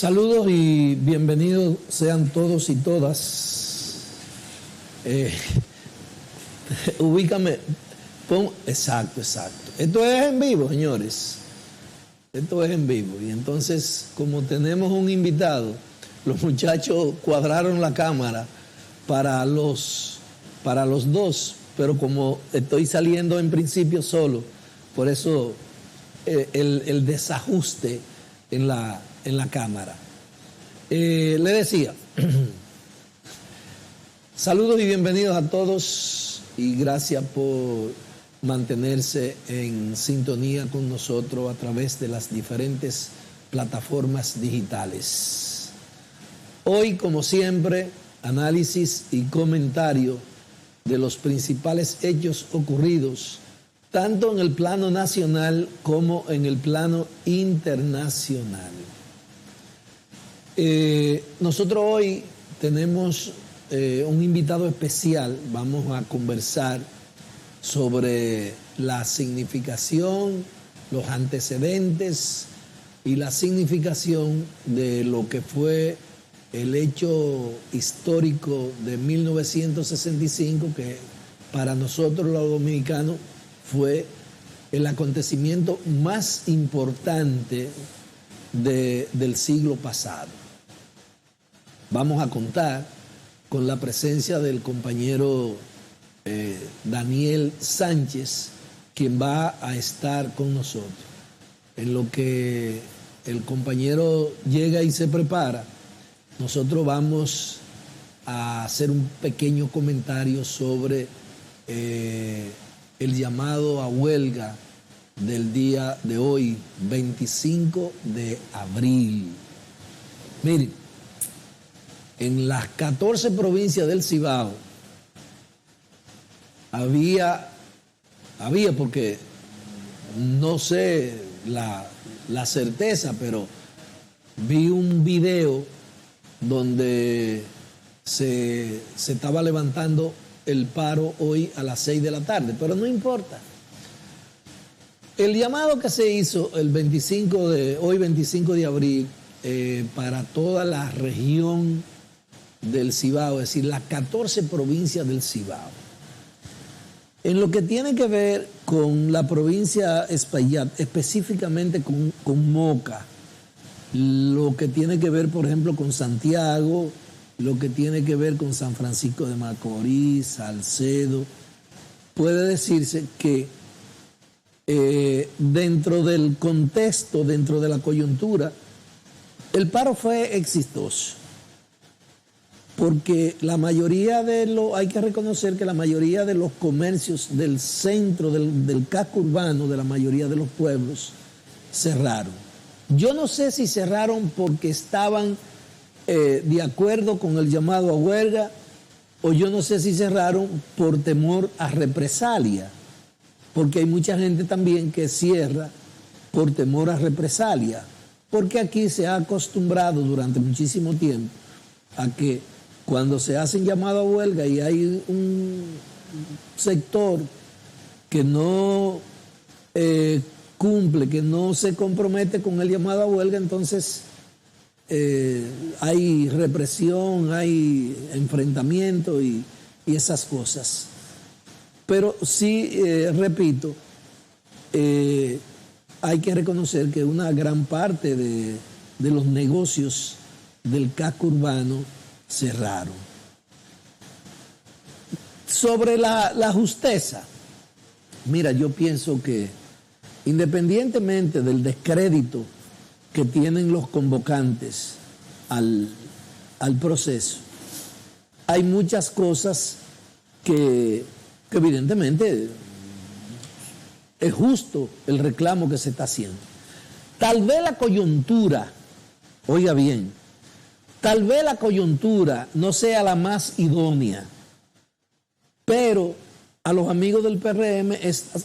Saludos y bienvenidos sean todos y todas. Ubícame, exacto. Esto es en vivo, señores. Esto es en vivo. Y entonces, como tenemos un invitado, los muchachos cuadraron la cámara para los dos, pero como estoy saliendo en principio solo, por eso el desajuste en la cámara. Le decía, saludos y bienvenidos a todos y gracias por mantenerse en sintonía con nosotros a través de las diferentes plataformas digitales. Hoy, como siempre, análisis y comentario de los principales hechos ocurridos tanto en el plano nacional como en el plano internacional. Nosotros hoy tenemos un invitado especial. Vamos a conversar sobre la significación, los antecedentes y la significación de lo que fue el hecho histórico de 1965, que para nosotros los dominicanos fue el acontecimiento más importante del siglo pasado. Vamos a contar con la presencia del compañero Daniel Sánchez, quien va a estar con nosotros. En lo que el compañero llega y se prepara, nosotros vamos a hacer un pequeño comentario sobre el llamado a huelga del día de hoy, 25 de abril. Miren, en las 14 provincias del Cibao había porque no sé la certeza, pero vi un video donde se estaba levantando el paro hoy a las 6 de la tarde, pero no importa. El llamado que se hizo hoy 25 de abril, para toda la región del Cibao, es decir, las 14 provincias del Cibao. En lo que tiene que ver con la provincia Espaillat, específicamente con Moca, lo que tiene que ver, por ejemplo, con Santiago, lo que tiene que ver con San Francisco de Macorís, Salcedo, puede decirse que dentro del contexto, dentro de la coyuntura, el paro fue exitoso. Porque hay que reconocer que la mayoría de los comercios del centro, del casco urbano, de la mayoría de los pueblos, cerraron. Yo no sé si cerraron porque estaban de acuerdo con el llamado a huelga, o yo no sé si cerraron por temor a represalia, porque hay mucha gente también que cierra por temor a represalia, porque aquí se ha acostumbrado durante muchísimo tiempo a que cuando se hacen llamados a huelga y hay un sector que no cumple, que no se compromete con el llamado a huelga, entonces hay represión, hay enfrentamiento y esas cosas. Pero sí, repito, hay que reconocer que una gran parte de los negocios del casco urbano cerraron. Sobre la justeza, mira, yo pienso que independientemente del descrédito que tienen los convocantes al proceso, hay muchas cosas que evidentemente es justo el reclamo que se está haciendo. Tal vez la coyuntura, oiga bien, tal vez la coyuntura no sea la más idónea, pero a los amigos del PRM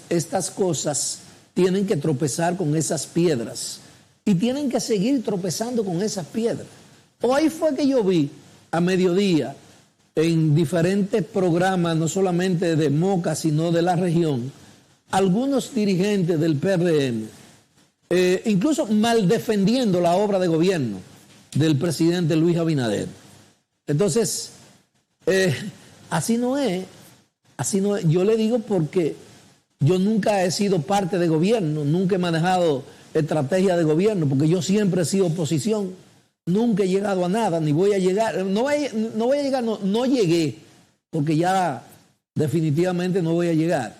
estas cosas tienen que tropezar con esas piedras y tienen que seguir tropezando con esas piedras. Hoy fue que yo vi a mediodía en diferentes programas, no solamente de Moca, sino de la región, algunos dirigentes del PRM, incluso mal defendiendo la obra de gobierno, del presidente Luis Abinader. Entonces, así no es. Así no es. Yo le digo porque yo nunca he sido parte de gobierno, nunca he manejado estrategia de gobierno, porque yo siempre he sido oposición. Nunca he llegado a nada, ni voy a llegar. No llegué, porque ya definitivamente no voy a llegar.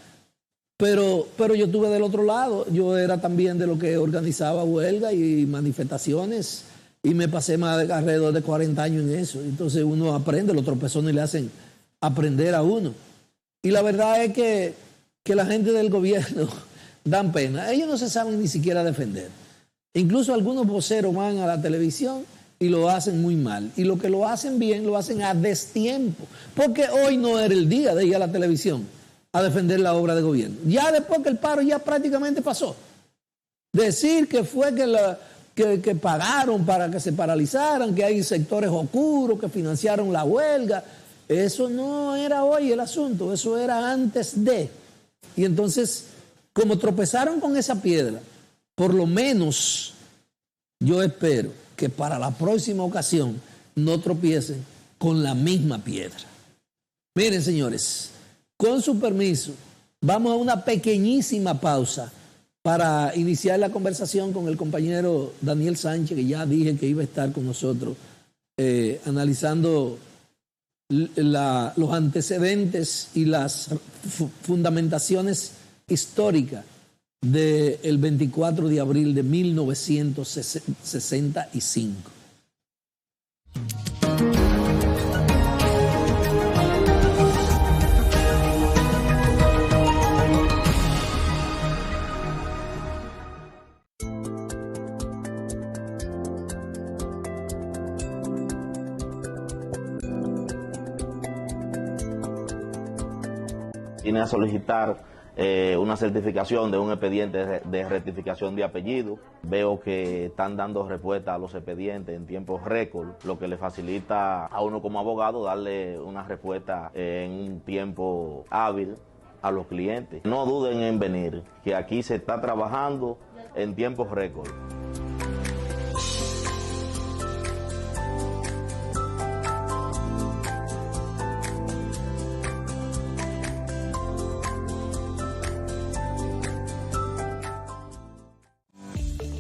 Pero yo estuve del otro lado. Yo era también de lo que organizaba huelga y manifestaciones, y me pasé más de alrededor de 40 años en eso. Entonces uno aprende, los tropezones le hacen aprender a uno. Y la verdad es que la gente del gobierno dan pena. Ellos no se saben ni siquiera defender. Incluso algunos voceros van a la televisión y lo hacen muy mal. Y lo que lo hacen bien, lo hacen a destiempo. Porque hoy no era el día de ir a la televisión a defender la obra de gobierno. Ya después que el paro ya prácticamente pasó. Decir que fue que pagaron para que se paralizaran, que hay sectores oscuros que financiaron la huelga, eso no era hoy el asunto, eso era antes de. Y entonces, como tropezaron con esa piedra, por lo menos yo espero que para la próxima ocasión no tropiecen con la misma piedra. Miren, señores, con su permiso, vamos a una pequeñísima pausa para iniciar la conversación con el compañero Daniel Sánchez, que ya dije que iba a estar con nosotros analizando los antecedentes y las fundamentaciones históricas del 24 de abril de 1965. Vine a solicitar una certificación de un expediente de rectificación de apellido. Veo que están dando respuesta a los expedientes en tiempos récord, lo que le facilita a uno como abogado darle una respuesta en un tiempo hábil a los clientes. No duden en venir, que aquí se está trabajando en tiempos récord.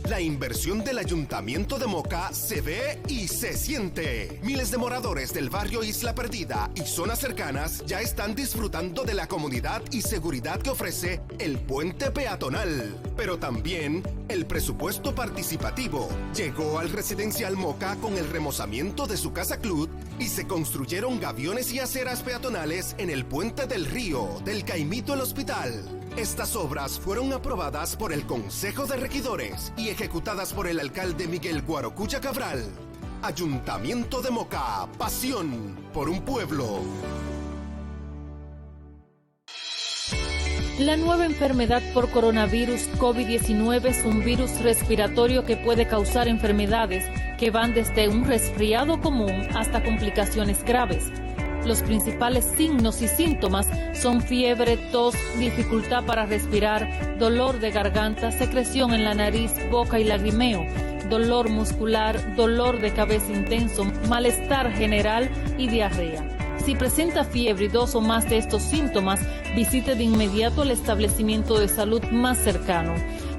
La inversión del Ayuntamiento de Moca se ve y se siente. Miles de moradores del barrio Isla Perdida y zonas cercanas ya están disfrutando de la comodidad y seguridad que ofrece el puente peatonal. Pero también el presupuesto participativo. Llegó al residencial Moca con el remozamiento de su casa club y se construyeron gaviones y aceras peatonales en el puente del río, del Caimito al hospital. Estas obras fueron aprobadas por el Consejo de Regidores y ejecutadas por el alcalde Miguel Guarocuya Cabral. Ayuntamiento de Moca, pasión por un pueblo. La nueva enfermedad por coronavirus COVID-19 es un virus respiratorio que puede causar enfermedades que van desde un resfriado común hasta complicaciones graves. Los principales signos y síntomas son fiebre, tos, dificultad para respirar, dolor de garganta, secreción en la nariz, boca y lagrimeo, dolor muscular, dolor de cabeza intenso, malestar general y diarrea. Si presenta fiebre y 2 o más de estos síntomas, visite de inmediato el establecimiento de salud más cercano.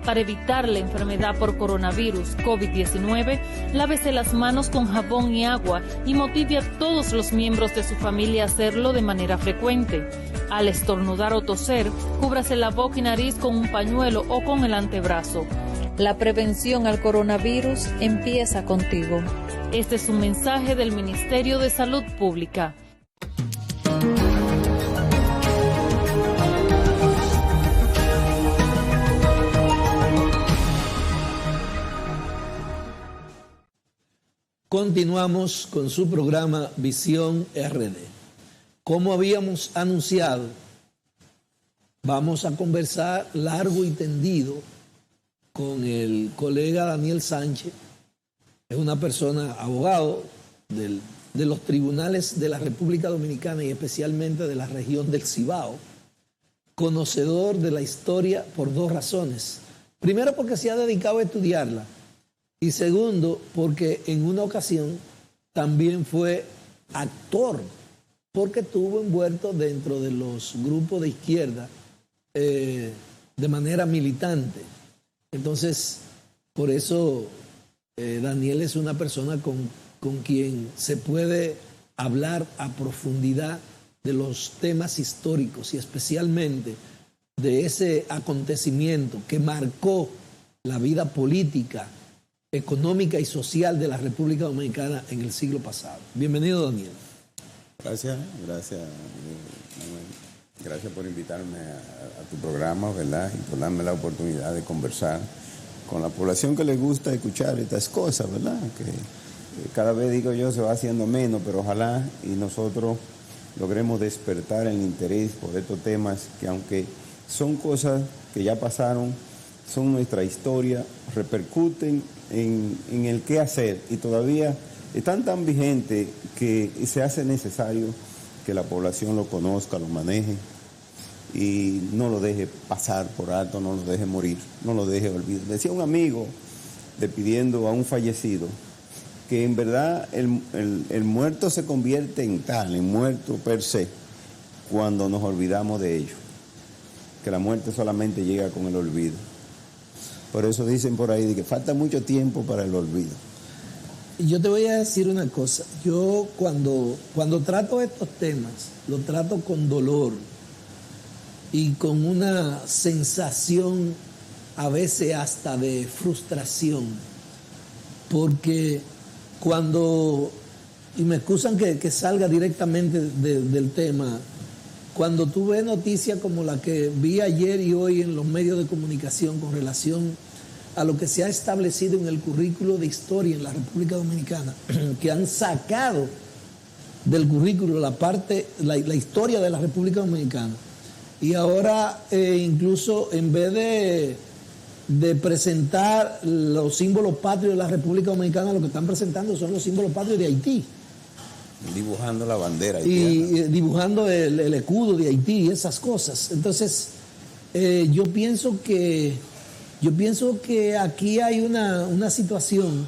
Para evitar la enfermedad por coronavirus COVID-19, lávese las manos con jabón y agua y motive a todos los miembros de su familia a hacerlo de manera frecuente. Al estornudar o toser, cúbrase la boca y nariz con un pañuelo o con el antebrazo. La prevención al coronavirus empieza contigo. Este es un mensaje del Ministerio de Salud Pública. Continuamos con su programa Visión RD. Como habíamos anunciado, vamos a conversar largo y tendido con el colega Daniel Sánchez. Es una persona, abogado de los tribunales de la República Dominicana y especialmente de la región del Cibao, conocedor de la historia por 2 razones. Primero, porque se ha dedicado a estudiarla Y segundo, porque en una ocasión también fue actor, porque estuvo envuelto dentro de los grupos de izquierda de manera militante. Entonces, por eso Daniel es una persona con quien se puede hablar a profundidad de los temas históricos y especialmente de ese acontecimiento que marcó la vida política, económica y social de la República Dominicana en el siglo pasado. Bienvenido, Daniel. Gracias por invitarme a tu programa, ¿verdad? Y por darme la oportunidad de conversar con la población que le gusta escuchar estas cosas, ¿verdad? Que cada vez, digo yo, se va haciendo menos, pero ojalá y nosotros logremos despertar el interés por estos temas que, aunque son cosas que ya pasaron, son nuestra historia, repercuten en el qué hacer y todavía están tan vigentes que se hace necesario que la población lo conozca, lo maneje y no lo deje pasar por alto, no lo deje morir, no lo deje olvidar. Decía un amigo, despidiendo a un fallecido, que en verdad el muerto se convierte en tal, en muerto per se, cuando nos olvidamos de ello. Que la muerte solamente llega con el olvido. Por eso dicen por ahí que falta mucho tiempo para el olvido. Yo te voy a decir una cosa. Yo cuando trato estos temas, lo trato con dolor y con una sensación a veces hasta de frustración. Porque cuando, y me excusan que salga directamente del tema, cuando tú ves noticias como la que vi ayer y hoy en los medios de comunicación con relación a lo que se ha establecido en el currículo de historia en la República Dominicana, que han sacado del currículo la historia de la República Dominicana, y ahora incluso en vez de presentar los símbolos patrios de la República Dominicana, lo que están presentando son los símbolos patrios de Haití. Dibujando la bandera haitiana. Y dibujando el escudo de Haití y esas cosas. Entonces, yo pienso que aquí hay una situación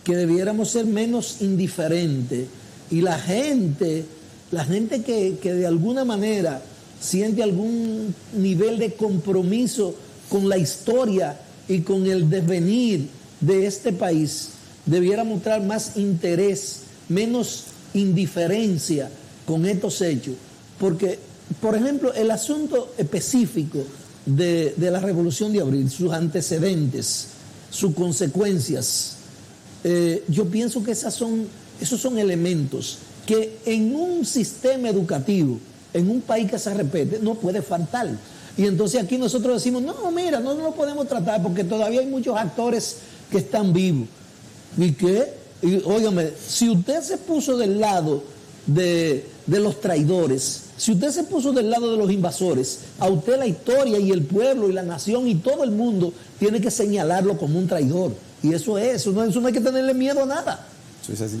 que debiéramos ser menos indiferentes, y la gente que de alguna manera siente algún nivel de compromiso con la historia y con el devenir de este país, debiera mostrar más interés, menos indiferencia con estos hechos. Porque, por ejemplo, el asunto específico de la Revolución de Abril, sus antecedentes, sus consecuencias, yo pienso que esos son elementos que en un sistema educativo, en un país que se repite, no puede faltar. Y entonces aquí nosotros decimos, no, mira, no lo podemos tratar porque todavía hay muchos actores que están vivos. ¿Y qué? Y óigame, si usted se puso del lado de los traidores, si usted se puso del lado de los invasores, a usted la historia y el pueblo y la nación y todo el mundo tiene que señalarlo como un traidor. Y eso no hay que tenerle miedo a nada. Eso es así.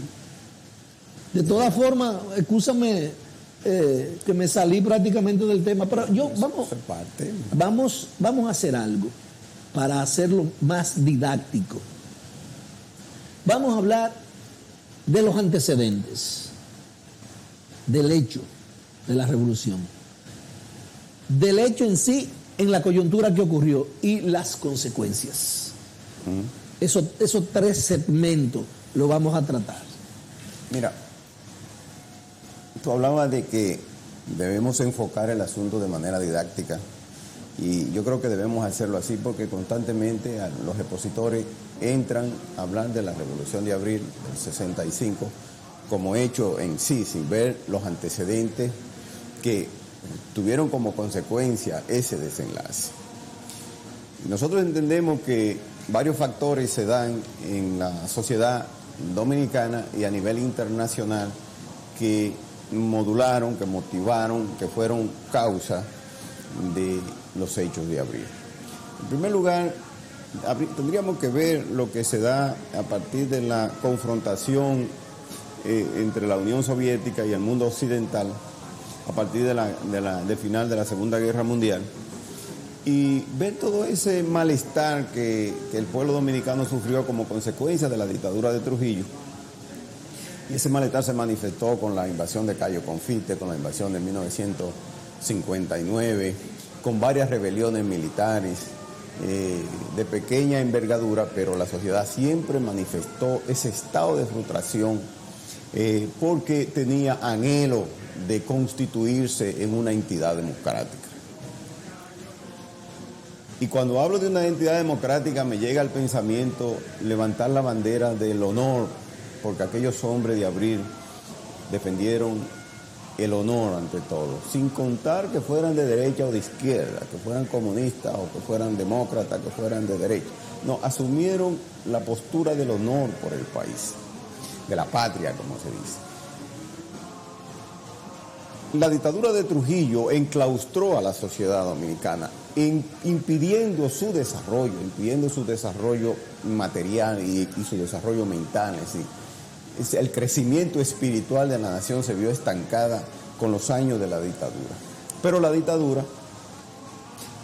De todas formas, excúsame que me salí prácticamente del tema, pero vamos a hacer algo para hacerlo más didáctico. Vamos a hablar de los antecedentes del hecho de la revolución, del hecho en sí, en la coyuntura que ocurrió y las consecuencias. Esos tres segmentos lo vamos a tratar. Mira, tú hablabas de que debemos enfocar el asunto de manera didáctica, y yo creo que debemos hacerlo así porque constantemente los expositores entran a hablar de la Revolución de Abril del 65 como hecho en sí, sin ver los antecedentes que tuvieron como consecuencia ese desenlace. Nosotros entendemos que varios factores se dan en la sociedad dominicana y a nivel internacional que modularon, que motivaron, que fueron causa de los hechos de abril. En primer lugar, tendríamos que ver lo que se da a partir de la confrontación entre la Unión Soviética y el mundo occidental a partir del final de la Segunda Guerra Mundial, y ver todo ese malestar que el pueblo dominicano sufrió como consecuencia de la dictadura de Trujillo. Y ese malestar se manifestó con la invasión de Cayo Confite, con la invasión de 1959, con varias rebeliones militares de pequeña envergadura, pero la sociedad siempre manifestó ese estado de frustración porque tenía anhelo de constituirse en una entidad democrática. Y cuando hablo de una entidad democrática me llega al pensamiento levantar la bandera del honor, porque aquellos hombres de abril defendieron el honor ante todo, sin contar que fueran de derecha o de izquierda, que fueran comunistas o que fueran demócratas, que fueran de derecha. No, asumieron la postura del honor por el país, de la patria, como se dice. La dictadura de Trujillo enclaustró a la sociedad dominicana, impidiendo su desarrollo material y su desarrollo mental. Es decir, el crecimiento espiritual de la nación se vio estancada con los años de la dictadura. Pero la dictadura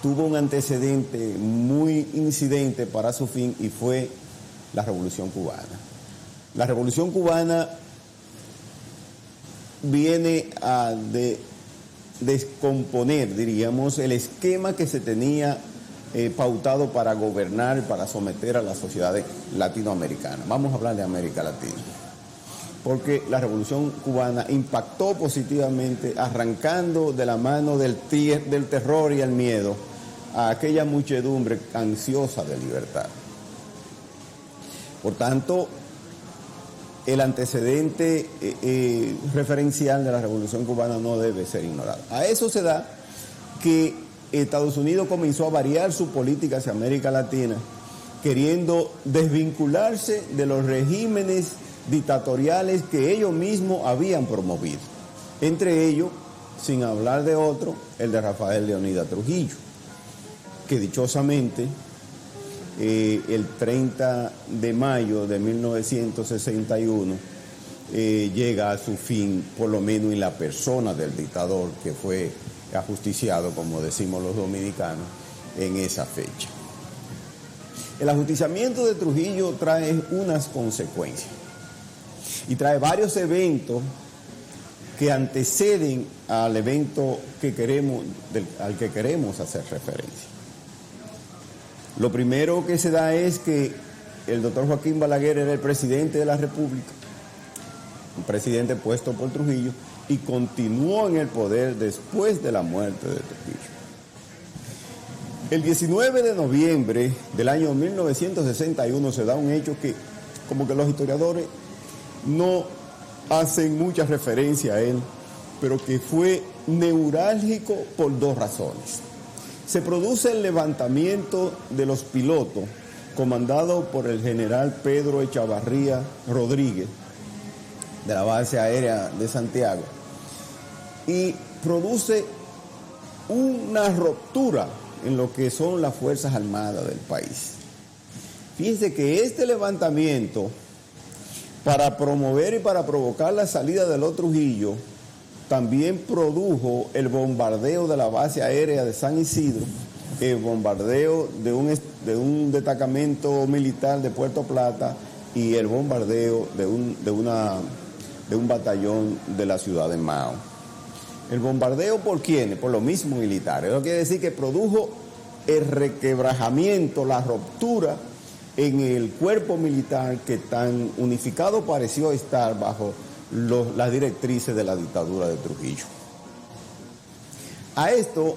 tuvo un antecedente muy incidente para su fin y fue la Revolución Cubana. La Revolución Cubana viene a descomponer, diríamos, el esquema que se tenía pautado para gobernar y para someter a las sociedades latinoamericanas. Vamos a hablar de América Latina. Porque la Revolución Cubana impactó positivamente, arrancando de la mano del terror y el miedo a aquella muchedumbre ansiosa de libertad. Por tanto, el antecedente referencial de la Revolución Cubana no debe ser ignorado. A eso se da que Estados Unidos comenzó a variar su política hacia América Latina, queriendo desvincularse de los regímenes dictatoriales que ellos mismos habían promovido. Entre ellos, sin hablar de otro, el de Rafael Leónidas Trujillo, que dichosamente el 30 de mayo de 1961 llega a su fin, por lo menos en la persona del dictador que fue ajusticiado, como decimos los dominicanos, en esa fecha. El ajusticiamiento de Trujillo trae unas consecuencias y trae varios eventos que anteceden al evento al que queremos hacer referencia. Lo primero que se da es que el doctor Joaquín Balaguer era el presidente de la República, un presidente puesto por Trujillo, y continuó en el poder después de la muerte de Trujillo. El 19 de noviembre del año 1961 se da un hecho que, como que los historiadores no hacen mucha referencia a él, pero que fue neurálgico por dos razones. Se produce el levantamiento de los pilotos, comandado por el general Pedro Echavarría Rodríguez, de la base aérea de Santiago, y produce una ruptura en lo que son las Fuerzas Armadas del país. Fíjense que este levantamiento, para promover y para provocar la salida de los Trujillo, también produjo el bombardeo de la base aérea de San Isidro, el bombardeo de un destacamento militar de Puerto Plata y el bombardeo de un batallón de la ciudad de Mao. ¿El bombardeo por quiénes? Por los mismos militares. Eso quiere decir que produjo el requebrajamiento, la ruptura en el cuerpo militar que tan unificado pareció estar bajo las directrices de la dictadura de Trujillo. A esto,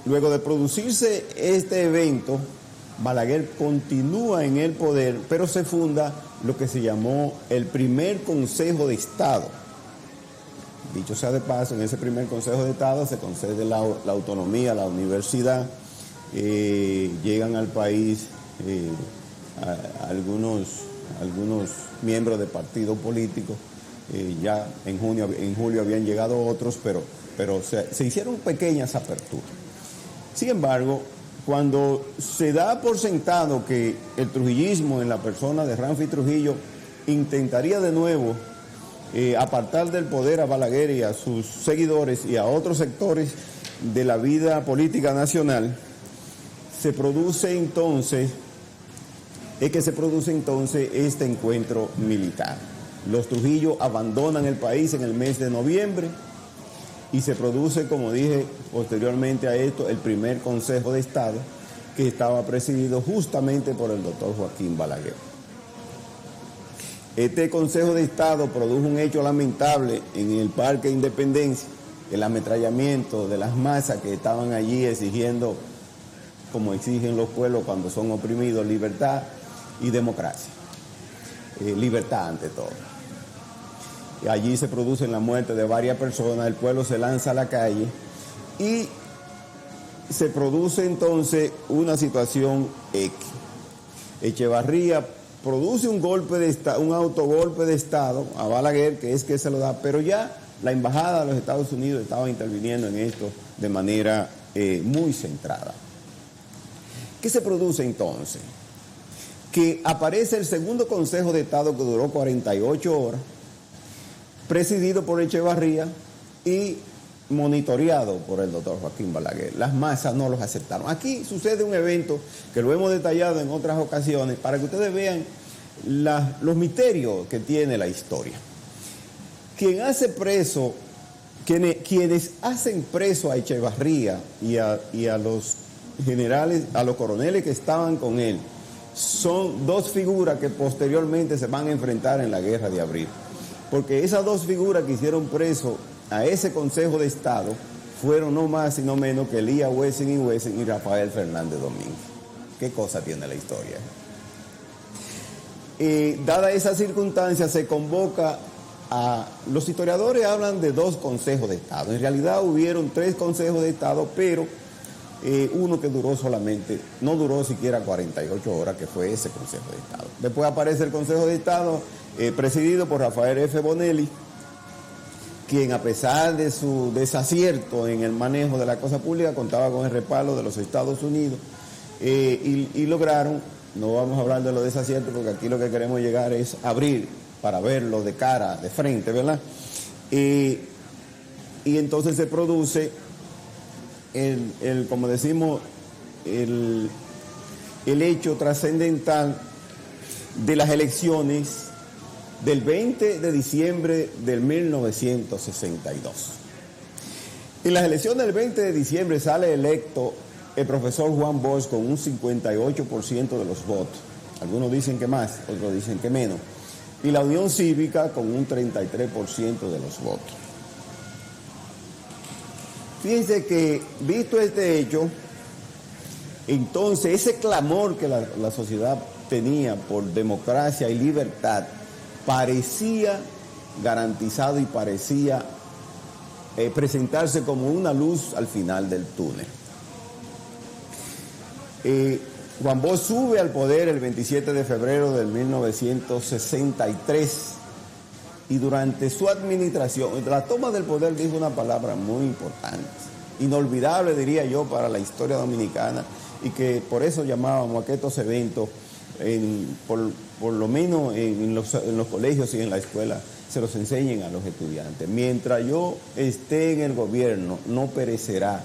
luego de producirse este evento, Balaguer continúa en el poder, pero se funda lo que se llamó el primer Consejo de Estado. Dicho sea de paso, en ese primer Consejo de Estado se concede la autonomía a la universidad, llegan al país algunos miembros de partidos políticos, ya en julio habían llegado otros, pero se hicieron pequeñas aperturas. Sin embargo, cuando se da por sentado que el trujillismo en la persona de Ramfi Trujillo intentaría de nuevo apartar del poder a Balaguer y a sus seguidores y a otros sectores de la vida política nacional, se produce entonces este encuentro militar. Los Trujillo abandonan el país en el mes de noviembre y se produce, como dije posteriormente a esto, el primer Consejo de Estado, que estaba presidido justamente por el doctor Joaquín Balaguer. Este Consejo de Estado produjo un hecho lamentable en el Parque Independencia, el ametrallamiento de las masas que estaban allí exigiendo, como exigen los pueblos cuando son oprimidos, libertad y democracia. Libertad ante todo. Y allí se produce la muerte de varias personas, el pueblo se lanza a la calle y se produce entonces una situación X. Echevarría produce un autogolpe de Estado a Balaguer, que es que se lo da, pero ya la embajada de los Estados Unidos estaba interviniendo en esto de manera muy centrada. ¿Qué se produce entonces? Que aparece el segundo Consejo de Estado, que duró 48 horas, presidido por Echevarría y monitoreado por el doctor Joaquín Balaguer. Las masas no los aceptaron. Aquí sucede un evento que lo hemos detallado en otras ocasiones para que ustedes vean los misterios que tiene la historia. Quienes hacen preso a Echevarría y a los generales, a los coroneles que estaban con él, son dos figuras que posteriormente se van a enfrentar en la Guerra de Abril. Porque esas dos figuras que hicieron preso a ese Consejo de Estado fueron no más y no menos que Elías Wessing y Rafael Fernández Domínguez. ¿Qué cosa tiene la historia? Dada esa circunstancia, se convoca a... Los historiadores hablan de 2 consejos de Estado. En realidad hubieron 3 consejos de Estado, pero uno que no duró siquiera 48 horas, que fue ese Consejo de Estado. Después aparece el Consejo de Estado presidido por Rafael F. Bonelli, quien, a pesar de su desacierto en el manejo de la cosa pública, contaba con el respaldo de los Estados Unidos y lograron, no vamos a hablar de los desaciertos porque aquí lo que queremos llegar es abrir para verlo de cara, de frente, ¿verdad? Y entonces se produce como decimos, el hecho trascendental de las elecciones del 20 de diciembre del 1962. En las elecciones del 20 de diciembre sale electo el profesor Juan Bosch con un 58% de los votos. Algunos dicen que más, otros dicen que menos. Y la Unión Cívica con un 33% de los votos. Fíjense que, visto este hecho, entonces ese clamor que la sociedad tenía por democracia y libertad parecía garantizado y parecía presentarse como una luz al final del túnel. Juan Bosch sube al poder el 27 de febrero del 1963 y durante su administración, la toma del poder, dijo una palabra muy importante, inolvidable diría yo para la historia dominicana, y que por eso llamábamos a estos eventos, por lo menos en los colegios y en la escuela, se los enseñen a los estudiantes. Mientras yo esté en el gobierno, no perecerá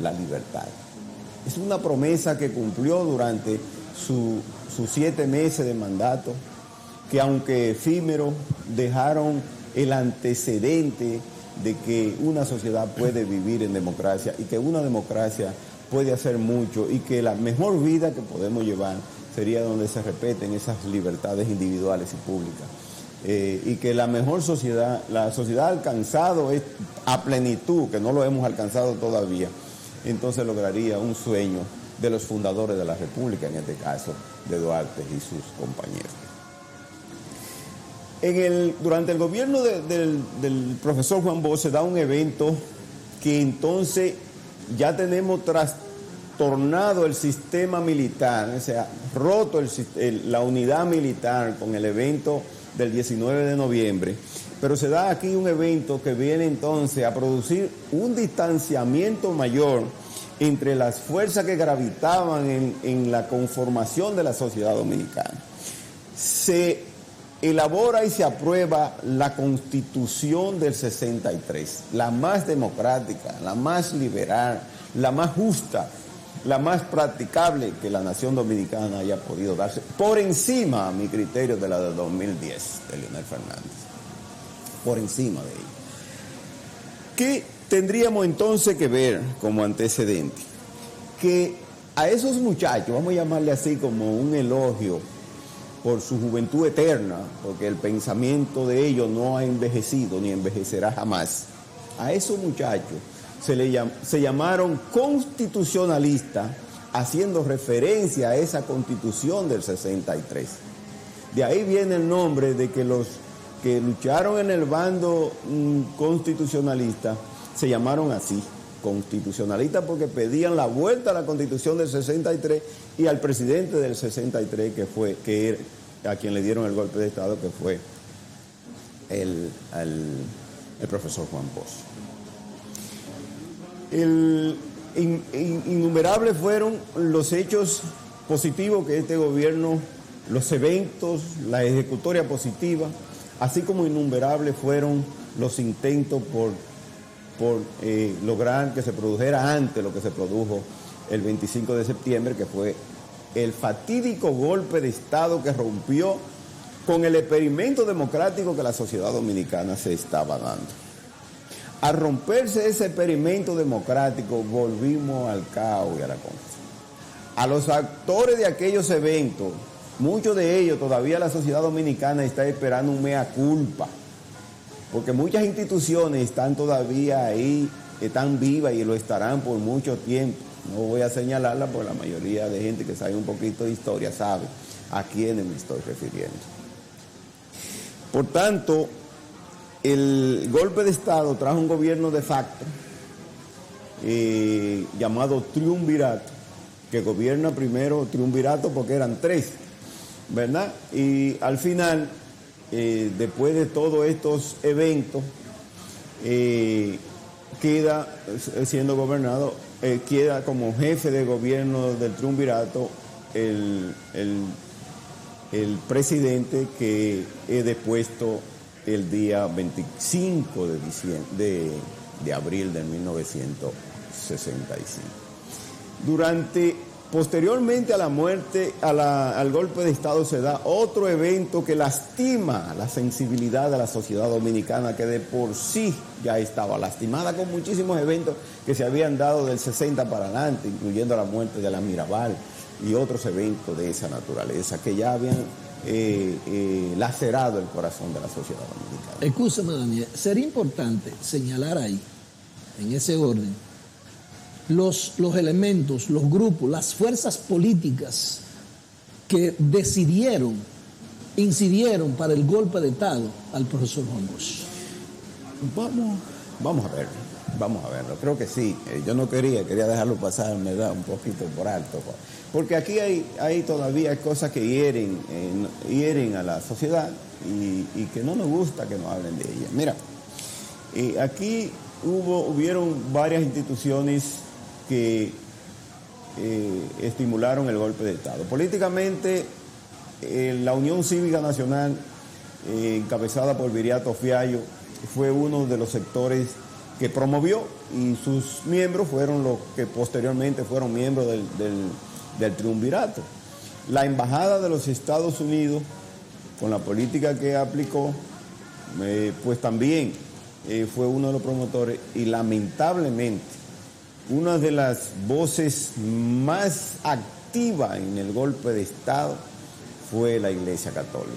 la libertad. Es una promesa que cumplió durante sus 7 meses de mandato, que aunque efímero, dejaron el antecedente de que una sociedad puede vivir en democracia y que una democracia puede hacer mucho y que la mejor vida que podemos llevar sería donde se respeten esas libertades individuales y públicas. Y que la mejor sociedad, la sociedad alcanzado es a plenitud, que no lo hemos alcanzado todavía, entonces lograría un sueño de los fundadores de la República, en este caso de Duarte y sus compañeros. Durante el gobierno del profesor Juan Bosch se da un evento que entonces ya tenemos trastornado el sistema militar, o sea, roto la unidad militar con el evento del 19 de noviembre, pero se da aquí un evento que viene entonces a producir un distanciamiento mayor entre las fuerzas que gravitaban en la conformación de la sociedad dominicana. Se elabora y se aprueba la Constitución del 63, la más democrática, la más liberal, la más justa la más practicable que la nación dominicana haya podido darse, por encima, a mi criterio, de la de 2010 de Leonel Fernández. Por encima de ella. ¿Qué tendríamos entonces que ver como antecedente? Que a esos muchachos, vamos a llamarle así como un elogio por su juventud eterna, porque el pensamiento de ellos no ha envejecido ni envejecerá jamás. A esos muchachos se llamaron constitucionalistas, haciendo referencia a esa constitución del 63. De ahí viene el nombre de que los que lucharon en el bando constitucionalista se llamaron así, constitucionalistas, porque pedían la vuelta a la constitución del 63 y al presidente del 63, que era a quien le dieron el golpe de Estado, que fue el profesor Juan Bosch. Innumerables fueron los hechos positivos que este gobierno, los eventos, la ejecutoria positiva, así como innumerables fueron los intentos por lograr que se produjera antes lo que se produjo el 25 de septiembre, que fue el fatídico golpe de Estado que rompió con el experimento democrático que la sociedad dominicana se estaba dando. Al romperse ese experimento democrático, volvimos al caos y a la confusión. A los actores de aquellos eventos, muchos de ellos todavía la sociedad dominicana está esperando un mea culpa, porque muchas instituciones están todavía ahí, están vivas y lo estarán por mucho tiempo. No voy a señalarla porque la mayoría de gente que sabe un poquito de historia sabe a quiénes me estoy refiriendo. Por tanto, el golpe de Estado trajo un gobierno de facto llamado triunvirato, que gobierna primero triunvirato porque eran 3, ¿verdad? Y al final, después de todos estos eventos, queda siendo gobernado, queda como jefe de gobierno del triunvirato el presidente que es depuesto el día 25 de abril de 1965. Posteriormente a la muerte, al golpe de Estado, se da otro evento que lastima la sensibilidad de la sociedad dominicana, que de por sí ya estaba lastimada con muchísimos eventos que se habían dado del 60 para adelante, incluyendo la muerte de la Mirabal y otros eventos de esa naturaleza que ya habían lacerado el corazón de la sociedad dominicana. Escúchame, Daniel, sería importante señalar ahí, en ese orden, los elementos, los grupos, las fuerzas políticas que incidieron para el golpe de Estado al profesor Juan Bosch. Vamos a verlo. Creo que sí. Yo no quería dejarlo pasar, me da un poquito por alto, porque aquí hay todavía cosas que hieren a la sociedad y que no nos gusta que nos hablen de ellas. Mira, aquí hubieron varias instituciones que estimularon el golpe de Estado. Políticamente, la Unión Cívica Nacional, encabezada por Viriato Fiallo, fue uno de los sectores que promovió, y sus miembros fueron los que posteriormente fueron miembros del triunvirato. La Embajada de los Estados Unidos, con la política que aplicó, pues también fue uno de los promotores, y lamentablemente una de las voces más activas en el golpe de Estado fue la Iglesia Católica.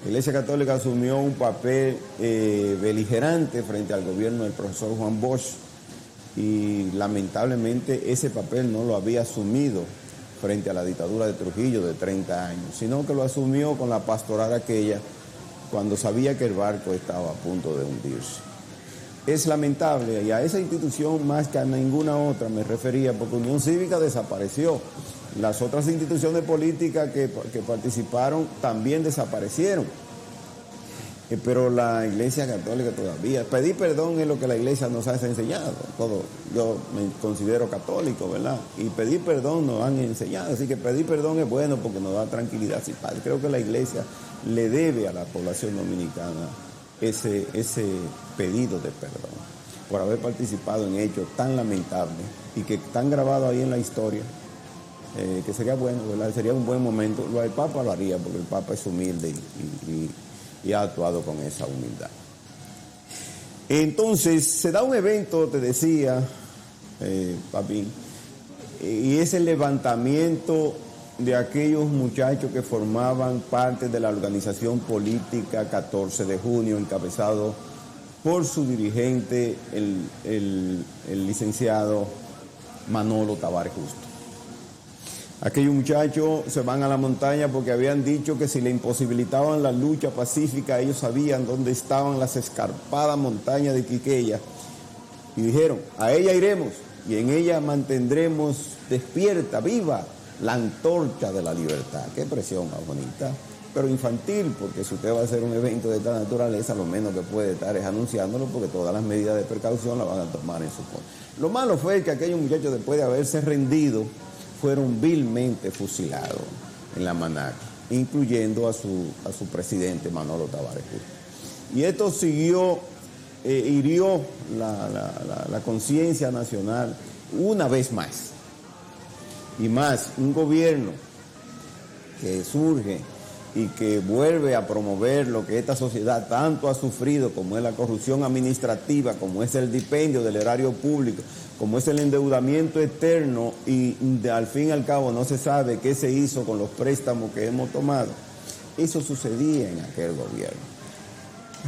La Iglesia Católica asumió un papel beligerante frente al gobierno del profesor Juan Bosch, y lamentablemente ese papel no lo había asumido frente a la dictadura de Trujillo de 30 años, sino que lo asumió con la pastoral aquella cuando sabía que el barco estaba a punto de hundirse. Es lamentable, y a esa institución más que a ninguna otra me refería, porque Unión Cívica desapareció. Las otras instituciones políticas que participaron también desaparecieron. Pero la Iglesia Católica todavía. Pedir perdón es lo que la Iglesia nos ha enseñado. Yo me considero católico, ¿verdad? Y pedir perdón nos han enseñado. Así que pedir perdón es bueno porque nos da tranquilidad y paz. Creo que la Iglesia le debe a la población dominicana ese pedido de perdón. por haber participado en hechos tan lamentables y que están grabados ahí en la historia, que sería bueno, ¿verdad? Sería un buen momento. Lo del Papa lo haría porque el Papa es humilde y ha actuado con esa humildad. Entonces, se da un evento, te decía, Papín, y es el levantamiento de aquellos muchachos que formaban parte de la organización política 14 de junio, encabezado por su dirigente, el licenciado Manolo Tavares Justo. Aquellos muchachos se van a la montaña porque habían dicho que si le imposibilitaban la lucha pacífica, ellos sabían dónde estaban las escarpadas montañas de Quiqueya. Y dijeron, a ella iremos y en ella mantendremos despierta, viva, la antorcha de la libertad. Qué expresión más bonita, pero infantil, porque si usted va a hacer un evento de esta naturaleza, lo menos que puede estar es anunciándolo, porque todas las medidas de precaución las van a tomar en su contra. Lo malo fue que aquellos muchachos, después de haberse rendido, fueron vilmente fusilados en la Manac, incluyendo a su presidente Manolo Tavares Justo. Y esto hirió la conciencia nacional una vez más. Y más, un gobierno que surge y que vuelve a promover lo que esta sociedad tanto ha sufrido, como es la corrupción administrativa, como es el dispendio del erario público, como es el endeudamiento eterno y al fin y al cabo no se sabe qué se hizo con los préstamos que hemos tomado. Eso sucedía en aquel gobierno.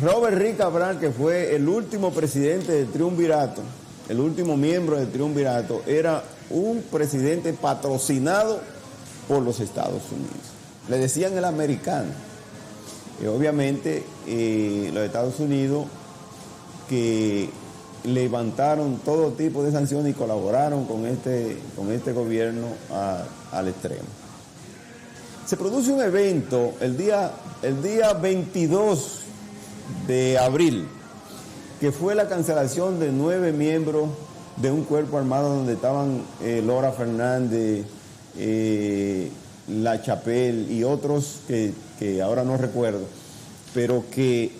Robert Rick Cabral, que fue el último presidente del triunvirato, el último miembro del triunvirato, era un presidente patrocinado por los Estados Unidos. Le decían el americano. Y obviamente los Estados Unidos que levantaron todo tipo de sanciones y colaboraron con este gobierno al extremo. Se produce un evento el día 22 de abril, que fue la cancelación de 9 miembros de un cuerpo armado donde estaban Lora Fernández, La Chapelle y otros que ahora no recuerdo, pero que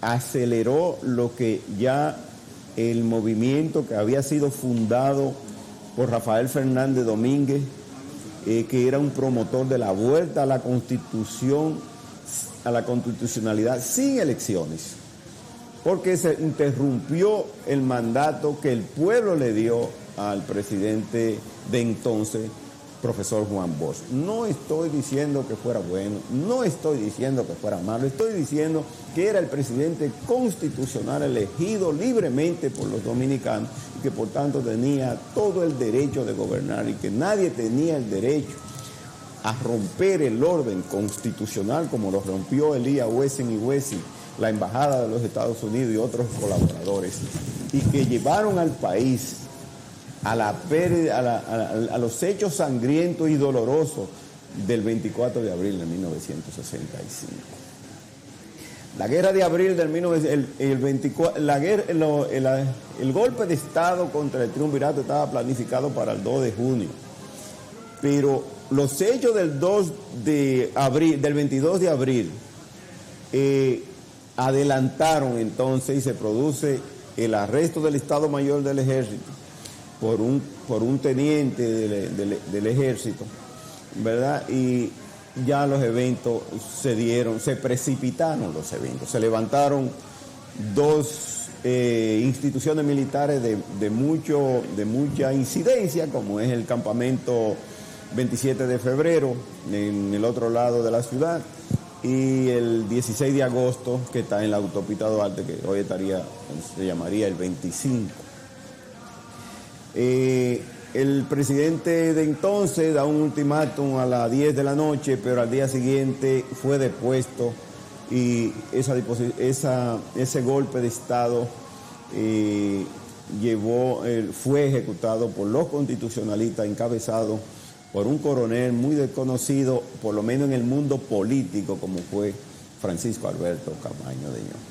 aceleró lo que ya el movimiento que había sido fundado por Rafael Fernández Domínguez, que era un promotor de la vuelta a la Constitución, a la constitucionalidad sin elecciones, porque se interrumpió el mandato que el pueblo le dio al presidente de entonces, profesor Juan Bosch. No estoy diciendo que fuera bueno, no estoy diciendo que fuera malo, estoy diciendo que era el presidente constitucional elegido libremente por los dominicanos y que por tanto tenía todo el derecho de gobernar y que nadie tenía el derecho a romper el orden constitucional como lo rompió Elías Wessing y Wessing, la embajada de los Estados Unidos y otros colaboradores, y que llevaron al país a la pérdida, a los hechos sangrientos y dolorosos del 24 de abril de 1965. La guerra de abril del 1924, el golpe de Estado contra el triunvirato estaba planificado para el 2 de junio, pero los hechos del 22 de abril adelantaron entonces y se produce el arresto del Estado Mayor del Ejército por un teniente del ejército, ¿verdad? Y ya los eventos se precipitaron los eventos, se levantaron 2 instituciones militares de mucha incidencia, como es el campamento 27 de febrero en el otro lado de la ciudad y el 16 de agosto que está en la autopista Duarte, que hoy se llamaría el 25. El presidente de entonces da un ultimátum a las 10 de la noche, pero al día siguiente fue depuesto y ese golpe de Estado fue ejecutado por los constitucionalistas, encabezado por un coronel muy desconocido, por lo menos en el mundo político, como fue Francisco Alberto Camaño de Ño.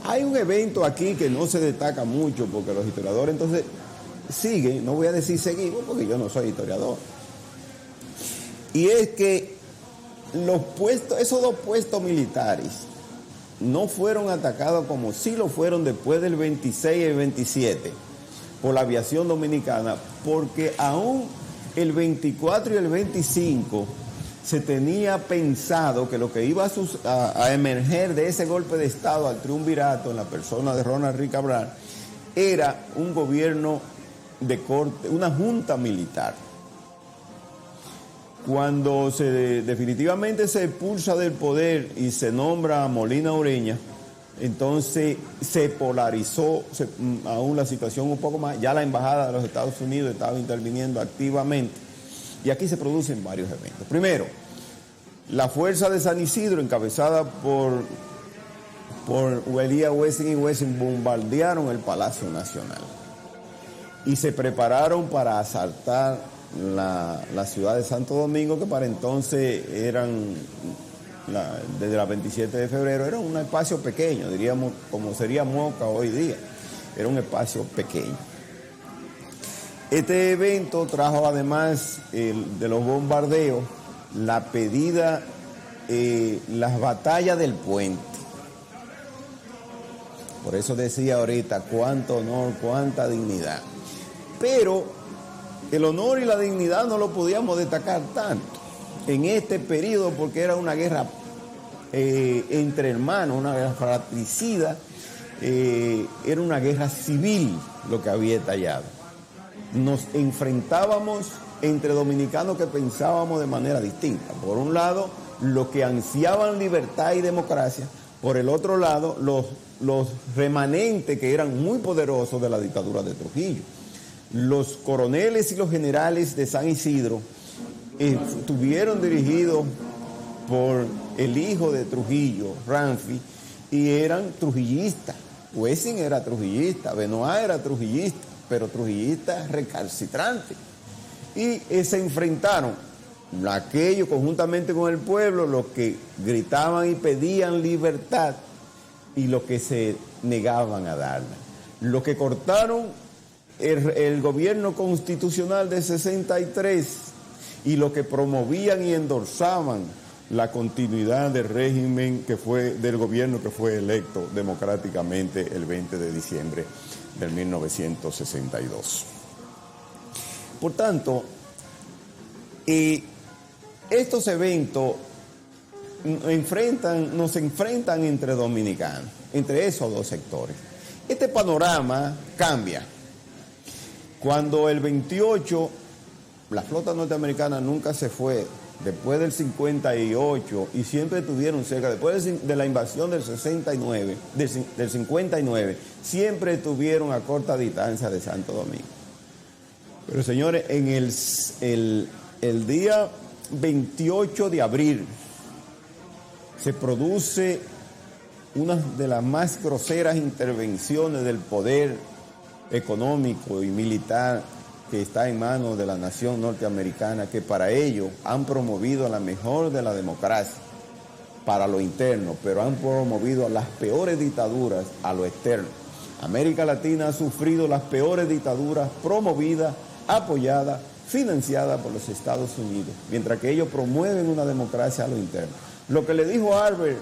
Hay un evento aquí que no se destaca mucho porque los historiadores entonces siguen, no voy a decir seguimos porque yo no soy historiador, y es que esos 2 puestos militares no fueron atacados como sí lo fueron después del 26 y el 27 por la aviación dominicana, porque aún el 24 y el 25 se tenía pensado que lo que iba a emerger de ese golpe de Estado al triunvirato en la persona de Ronald Reagan Cabral era un gobierno de corte, una junta militar. Cuando definitivamente se expulsa del poder y se nombra a Molina Ureña, entonces se polarizó aún la situación un poco más. Ya la Embajada de los Estados Unidos estaba interviniendo activamente y aquí se producen varios eventos. Primero, la Fuerza de San Isidro, encabezada por Elías Wessing y Wessing, bombardearon el Palacio Nacional y se prepararon para asaltar la ciudad de Santo Domingo, que para entonces desde la 27 de febrero, era un espacio pequeño, diríamos como sería Moca hoy día, era un espacio pequeño. Este evento trajo además de los bombardeos la pedida, las batallas del puente. Por eso decía ahorita, cuánto honor, cuánta dignidad. Pero el honor y la dignidad no lo podíamos destacar tanto en este periodo, porque era una guerra entre hermanos, una guerra fratricida, era una guerra civil lo que había estallado. Nos enfrentábamos entre dominicanos que pensábamos de manera distinta. Por un lado, los que ansiaban libertad y democracia; por el otro lado, los remanentes que eran muy poderosos de la dictadura de Trujillo. Los coroneles y los generales de San Isidro estuvieron dirigidos por el hijo de Trujillo, Ramfi, y eran trujillistas. Wessing era trujillista, Benoit era trujillista, pero trujillista recalcitrante. Y se enfrentaron aquellos conjuntamente con el pueblo, los que gritaban y pedían libertad y los que se negaban a darla. Los que cortaron el gobierno constitucional de 63 y los que promovían y endorsaban la continuidad del régimen del gobierno que fue electo democráticamente el 20 de diciembre del 1962. Por tanto, estos eventos nos enfrentan entre dominicanos, entre esos dos sectores. Este panorama cambia cuando el 28, la flota norteamericana nunca se fue después del 58 y siempre estuvieron cerca, después de la invasión del 69, del 59, siempre estuvieron a corta distancia de Santo Domingo. Pero señores, en el día 28 de abril se produce una de las más groseras intervenciones del poder económico y militar que está en manos de la nación norteamericana, que para ello han promovido a la mejor de la democracia para lo interno, pero han promovido a las peores dictaduras a lo externo. América Latina ha sufrido las peores dictaduras promovidas, apoyadas, financiadas por los Estados Unidos, mientras que ellos promueven una democracia a lo interno. Lo que le dijo Albert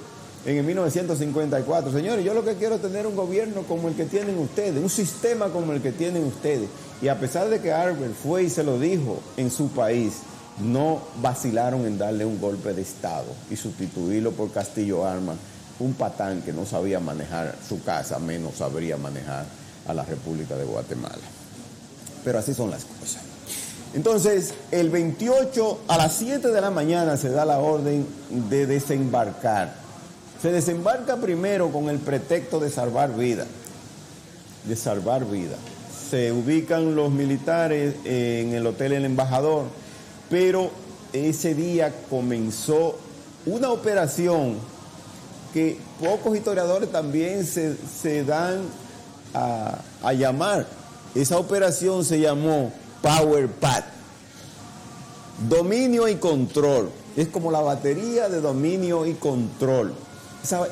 en el 1954, señores, yo lo que quiero es tener un gobierno como el que tienen ustedes, un sistema como el que tienen ustedes. Y a pesar de que Albert fue y se lo dijo en su país, no vacilaron en darle un golpe de Estado y sustituirlo por Castillo Armas, un patán que no sabía manejar su casa, menos sabría manejar a la República de Guatemala. Pero así son las cosas. Entonces, el 28 a las 7 de la mañana se da la orden de desembarcar. Se desembarca primero con el pretexto de salvar vidas. Se ubican los militares en el Hotel El Embajador, pero ese día comenzó una operación que pocos historiadores también se dan a llamar. Esa operación se llamó Power Pack, dominio y control. Es como la batería de dominio y control.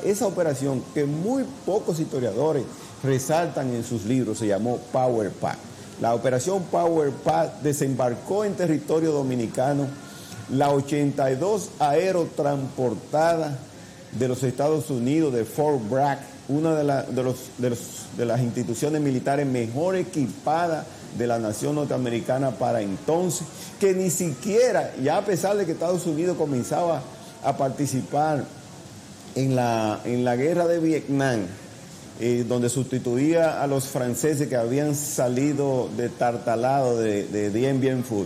Esa operación que muy pocos historiadores resaltan en sus libros se llamó Power Pack. La operación Power Pack desembarcó en territorio dominicano la 82 aerotransportadas de los Estados Unidos, de Fort Bragg, una de las instituciones militares mejor equipadas de la nación norteamericana para entonces, que ni siquiera, ya a pesar de que Estados Unidos comenzaba a participar en la guerra de Vietnam, donde sustituía a los franceses que habían salido de Tartalado, de Dien Bien Phu,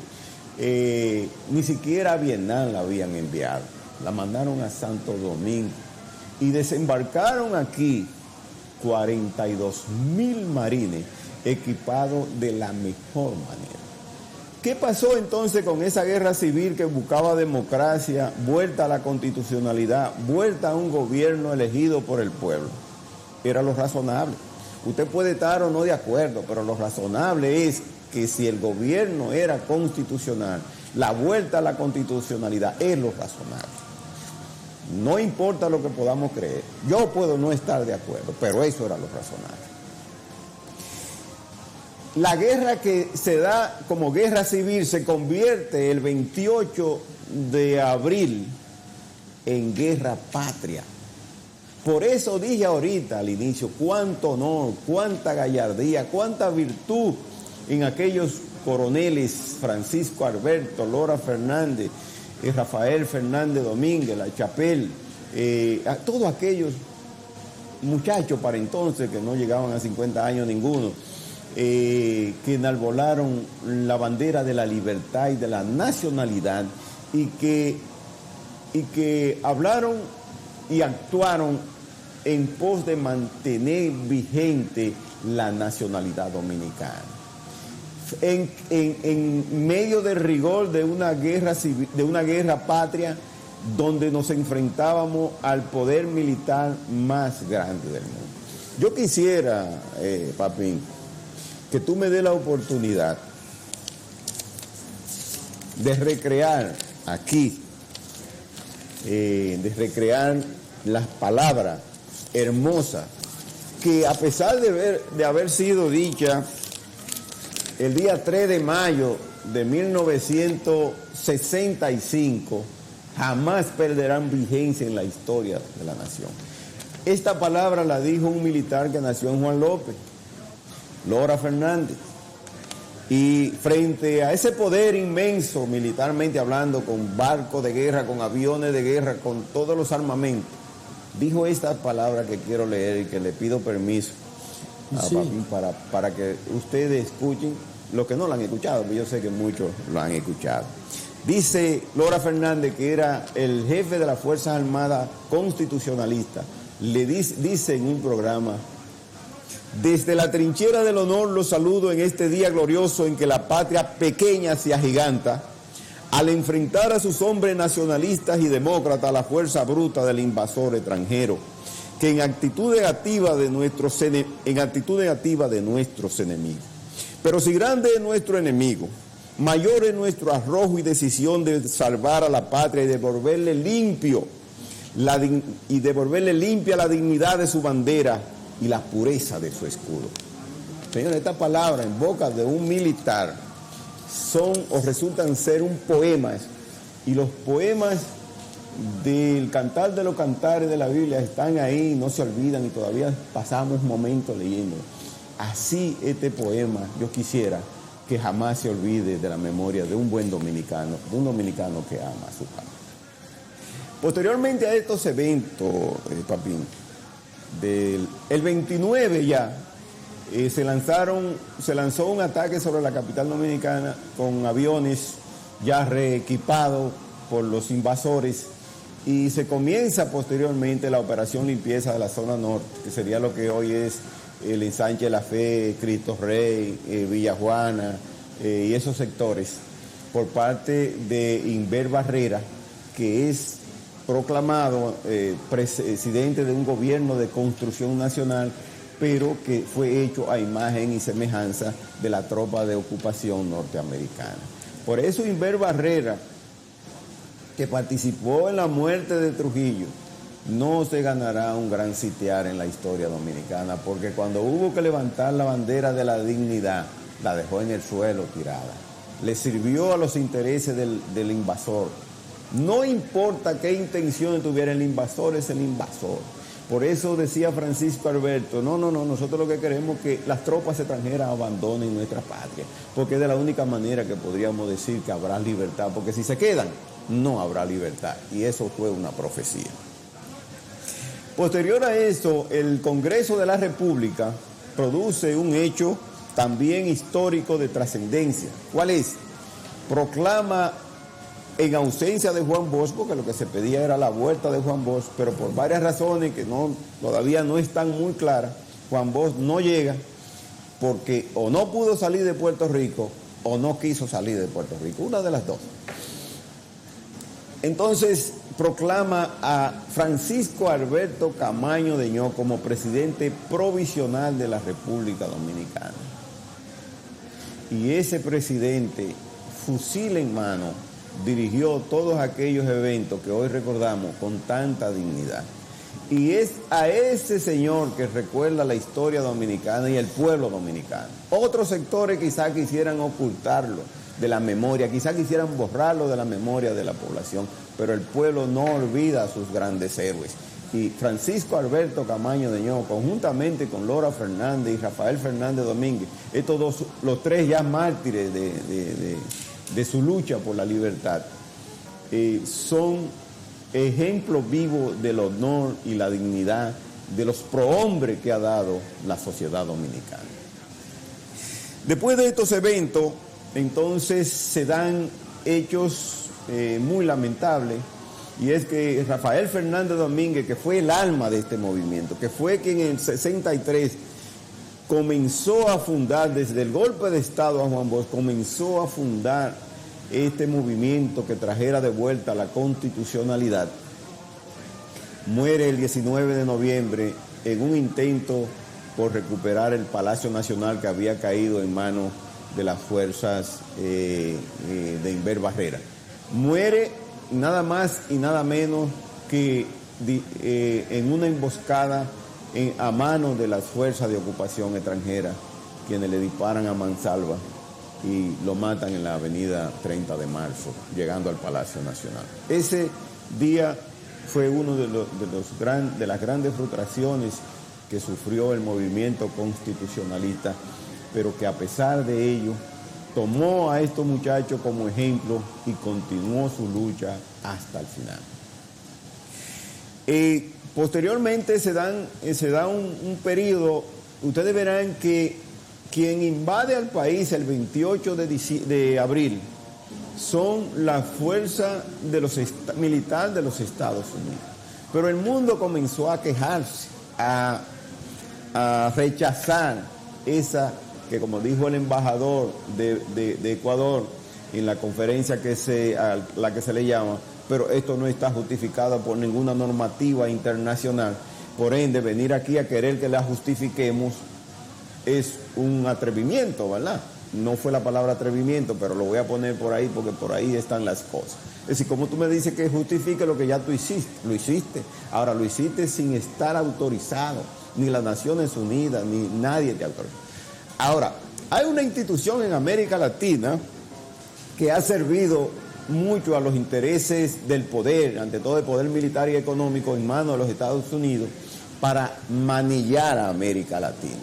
ni siquiera a Vietnam la habían enviado, la mandaron a Santo Domingo y desembarcaron aquí 42,000 marines equipados de la mejor manera. ¿Qué pasó entonces con esa guerra civil que buscaba democracia, vuelta a la constitucionalidad, vuelta a un gobierno elegido por el pueblo? Era lo razonable. Usted puede estar o no de acuerdo, pero lo razonable es que si el gobierno era constitucional, la vuelta a la constitucionalidad es lo razonable. No importa lo que podamos creer. Yo puedo no estar de acuerdo, pero eso era lo razonable. La guerra que se da como guerra civil se convierte el 28 de abril en guerra patria. Por eso dije ahorita al inicio, cuánto honor, cuánta gallardía, cuánta virtud en aquellos coroneles Francisco Alberto, Lora Fernández, Rafael Fernández Domínguez, La Chapelle, a todos aquellos muchachos para entonces que no llegaban a 50 años ninguno, que enarbolaron la bandera de la libertad y de la nacionalidad y que hablaron y actuaron en pos de mantener vigente la nacionalidad dominicana. En medio del rigor de una guerra civil, de una guerra patria, donde nos enfrentábamos al poder militar más grande del mundo. Yo quisiera, Papín, que tú me des la oportunidad de recrear aquí, de recrear las palabras hermosas que, a pesar de haber sido dichas el día 3 de mayo de 1965, jamás perderán vigencia en la historia de la nación. Esta palabra la dijo un militar que nació en Juan López, Lora Fernández, y frente a ese poder inmenso, militarmente hablando, con barcos de guerra, con aviones de guerra, con todos los armamentos, dijo esta palabra que quiero leer y que le pido permiso a Papín para que ustedes escuchen, los que no lo han escuchado, porque yo sé que muchos lo han escuchado. Dice Lora Fernández, que era el jefe de las Fuerzas Armadas constitucionalistas, le dice en un programa: desde la trinchera del honor los saludo en este día glorioso en que la patria pequeña se agiganta, al enfrentar a sus hombres nacionalistas y demócratas a la fuerza bruta del invasor extranjero, que en actitud negativa de nuestros enemigos. Pero si grande es nuestro enemigo, mayor es nuestro arrojo y decisión de salvar a la patria y devolverle limpia la dignidad de su bandera y la pureza de su escudo. Señores, esta palabra en boca de un militar son o resultan ser un poema, y los poemas del Cantar de los Cantares de la Biblia están ahí, no se olvidan, y todavía pasamos momentos leyendo. Así este poema yo quisiera que jamás se olvide de la memoria de un buen dominicano, de un dominicano que ama a su patria. Posteriormente a estos eventos, Papín, el 29 ya se lanzó un ataque sobre la capital dominicana con aviones ya reequipados por los invasores, y se comienza posteriormente la operación limpieza de la zona norte, que sería lo que hoy es el Ensanche de la Fe, Cristo Rey, Villa Juana y esos sectores, por parte de Inver Barrera, que es proclamado presidente de un gobierno de construcción nacional, pero que fue hecho a imagen y semejanza de la tropa de ocupación norteamericana. Por eso Inver Barrera, que participó en la muerte de Trujillo, no se ganará un gran sitiar en la historia dominicana, porque cuando hubo que levantar la bandera de la dignidad, la dejó en el suelo tirada. Le sirvió a los intereses del invasor, No importa qué intención tuviera, el invasor es el invasor. Por eso decía Francisco Alberto, no, nosotros lo que queremos es que las tropas extranjeras abandonen nuestra patria, porque es de la única manera que podríamos decir que habrá libertad, porque si se quedan, no habrá libertad. Y eso fue una profecía. Posterior a eso, el Congreso de la República produce un hecho también histórico de trascendencia. ¿Cuál es? Proclama, en ausencia de Juan Bosch, porque lo que se pedía era la vuelta de Juan Bosch, pero por varias razones que todavía no están muy claras, Juan Bosch no llega porque o no pudo salir de Puerto Rico o no quiso salir de Puerto Rico, una de las dos. Entonces proclama a Francisco Alberto Camaño de Ño como presidente provisional de la República Dominicana. Y ese presidente, fusil en mano, dirigió todos aquellos eventos que hoy recordamos con tanta dignidad. Y es a ese señor que recuerda la historia dominicana y el pueblo dominicano. Otros sectores quizás quisieran ocultarlo de la memoria, quizás quisieran borrarlo de la memoria de la población, pero el pueblo no olvida a sus grandes héroes. Y Francisco Alberto Camaño de Ño, conjuntamente con Lora Fernández y Rafael Fernández Domínguez, estos dos, los tres ya mártires de su lucha por la libertad, son ejemplos vivos del honor y la dignidad de los prohombres que ha dado la sociedad dominicana. Después de estos eventos, entonces se dan hechos muy lamentables, y es que Rafael Fernández Domínguez, que fue el alma de este movimiento, que fue quien en el 63 comenzó a fundar, desde el golpe de Estado a Juan Bosch, comenzó a fundar este movimiento que trajera de vuelta la constitucionalidad, muere el 19 de noviembre en un intento por recuperar el Palacio Nacional que había caído en manos de las fuerzas de Inver Barrera. Muere nada más y nada menos que en una emboscada a manos de las fuerzas de ocupación extranjera, quienes le disparan a mansalva y lo matan en la avenida 30 de marzo, llegando al Palacio Nacional. Ese día fue uno de las grandes frustraciones que sufrió el movimiento constitucionalista, pero que a pesar de ello tomó a estos muchachos como ejemplo y continuó su lucha hasta el final. Posteriormente se da un periodo, ustedes verán que quien invade al país el 28 de abril son las fuerzas militares de los Estados Unidos. Pero el mundo comenzó a quejarse, a rechazar esa, que como dijo el embajador de Ecuador en la conferencia a la que se le llama, pero esto no está justificado por ninguna normativa internacional. Por ende, venir aquí a querer que la justifiquemos es un atrevimiento, ¿verdad? No fue la palabra atrevimiento, pero lo voy a poner por ahí porque por ahí están las cosas. Es decir, como tú me dices que justifique lo que ya tú hiciste, lo hiciste. Ahora, lo hiciste sin estar autorizado, ni las Naciones Unidas, ni nadie te autorizó. Ahora, hay una institución en América Latina que ha servido mucho a los intereses del poder, ante todo el poder militar y económico en manos de los Estados Unidos, para manillar a América Latina.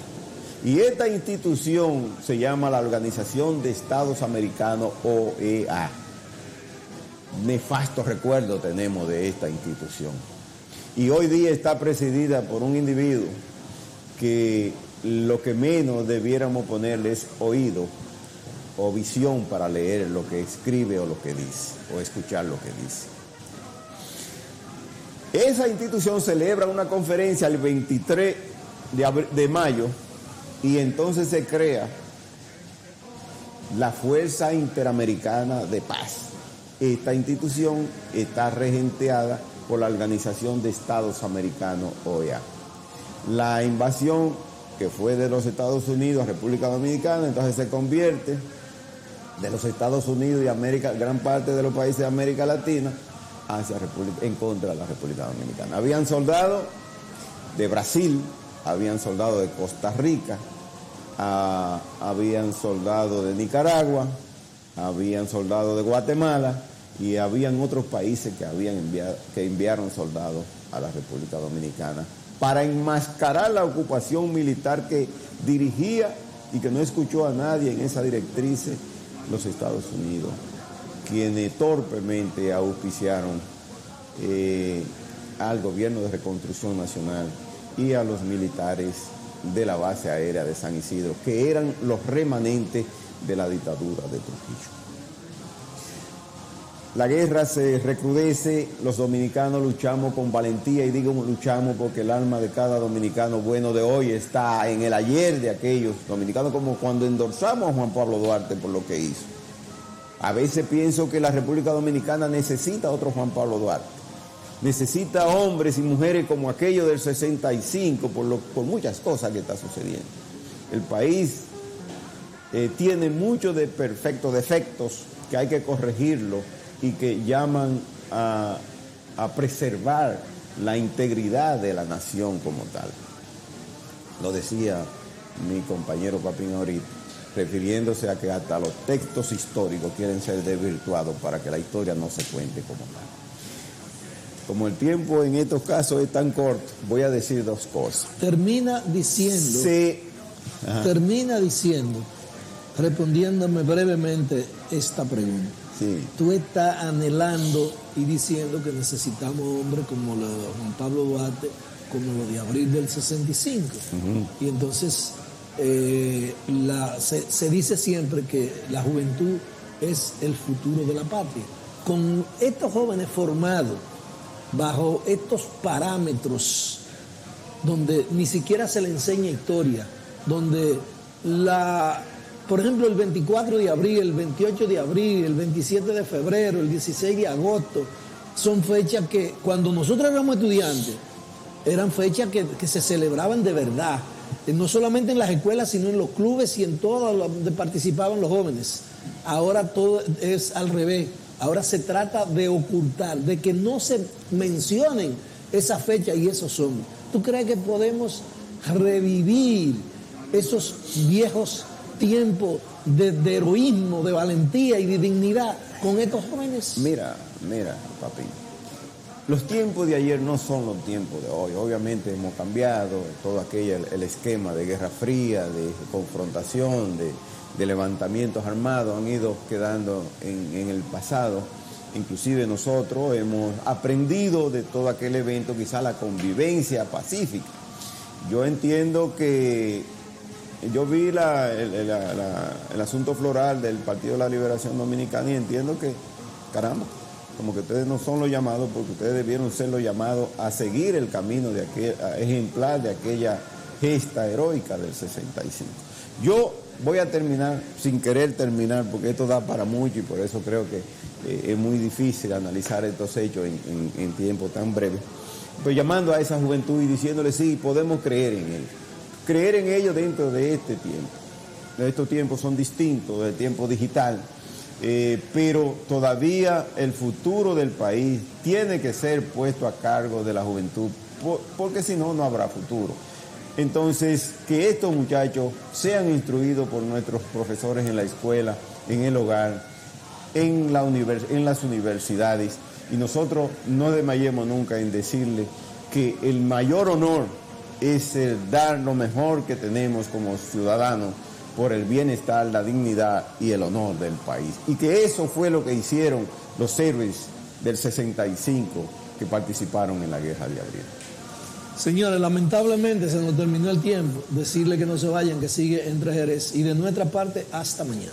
Y esta institución se llama la Organización de Estados Americanos, OEA. Nefasto recuerdo tenemos de esta institución. Y hoy día está presidida por un individuo que lo que menos debiéramos ponerle es oído o visión para leer lo que escribe o lo que dice, o escuchar lo que dice. Esa institución celebra una conferencia el 23 de mayo y entonces se crea la Fuerza Interamericana de Paz. Esta institución está regenteada por la Organización de Estados Americanos, OEA. La invasión que fue de los Estados Unidos a República Dominicana, entonces se convierte de los Estados Unidos y América, gran parte de los países de América Latina, en contra de la República Dominicana. Habían soldados de Brasil, habían soldados de Costa Rica, habían soldados de Nicaragua, habían soldados de Guatemala y habían otros países que enviaron soldados a la República Dominicana para enmascarar la ocupación militar que dirigía y que no escuchó a nadie en esa directriz los Estados Unidos, quienes torpemente auspiciaron al gobierno de reconstrucción nacional y a los militares de la base aérea de San Isidro, que eran los remanentes de la dictadura de Trujillo. La guerra se recrudece, los dominicanos luchamos con valentía, y digo luchamos porque el alma de cada dominicano bueno de hoy está en el ayer de aquellos dominicanos, como cuando endorsamos a Juan Pablo Duarte por lo que hizo. A veces pienso que la República Dominicana necesita otro Juan Pablo Duarte, necesita hombres y mujeres como aquellos del 65 por muchas cosas que está sucediendo. El país tiene muchos defectos que hay que corregirlo y que llaman a preservar la integridad de la nación como tal. Lo decía mi compañero Papín ahorita, refiriéndose a que hasta los textos históricos quieren ser desvirtuados para que la historia no se cuente como tal. Como el tiempo en estos casos es tan corto, voy a decir dos cosas. Termina diciendo, respondiéndome brevemente esta pregunta. Sí. Tú estás anhelando y diciendo que necesitamos hombres como lo de Juan Pablo Duarte, como lo de abril del 65. Y entonces se dice siempre que la juventud es el futuro de la patria. Con estos jóvenes formados bajo estos parámetros, donde ni siquiera se le enseña historia, donde por ejemplo, el 24 de abril, el 28 de abril, el 27 de febrero, el 16 de agosto, son fechas que cuando nosotros éramos estudiantes, eran fechas que se celebraban de verdad, no solamente en las escuelas, sino en los clubes y en todo donde participaban los jóvenes. Ahora todo es al revés. Ahora se trata de ocultar, de que no se mencionen esas fechas y esos hombres. ¿Tú crees que podemos revivir esos viejos tiempos de heroísmo, de valentía y de dignidad con estos jóvenes? Mira, papi, los tiempos de ayer no son los tiempos de hoy. Obviamente hemos cambiado todo el esquema de Guerra Fría, de confrontación, de levantamientos armados, han ido quedando en el pasado. Inclusive nosotros hemos aprendido de todo aquel evento, quizá la convivencia pacífica. Yo entiendo que yo vi el asunto floral del Partido de la Liberación Dominicana y entiendo que, caramba, como que ustedes no son los llamados, porque ustedes debieron ser los llamados a seguir el camino de ejemplar de aquella gesta heroica del 65. Yo voy a terminar, sin querer terminar, porque esto da para mucho y por eso creo que es muy difícil analizar estos hechos en tiempo tan breve, pues llamando a esa juventud y diciéndole sí, podemos creer en él. Creer en ellos dentro de este tiempo. Estos tiempos son distintos del tiempo digital, pero todavía el futuro del país tiene que ser puesto a cargo de la juventud, porque si no, no habrá futuro. Entonces, que estos muchachos sean instruidos por nuestros profesores en la escuela, en el hogar, en las universidades, y nosotros no desmayemos nunca en decirle que el mayor honor es el dar lo mejor que tenemos como ciudadanos por el bienestar, la dignidad y el honor del país. Y que eso fue lo que hicieron los héroes del 65 que participaron en la Guerra de Abril. Señores, lamentablemente se nos terminó el tiempo. Decirle que no se vayan, que sigue Entre Jerez. Y de nuestra parte, hasta mañana.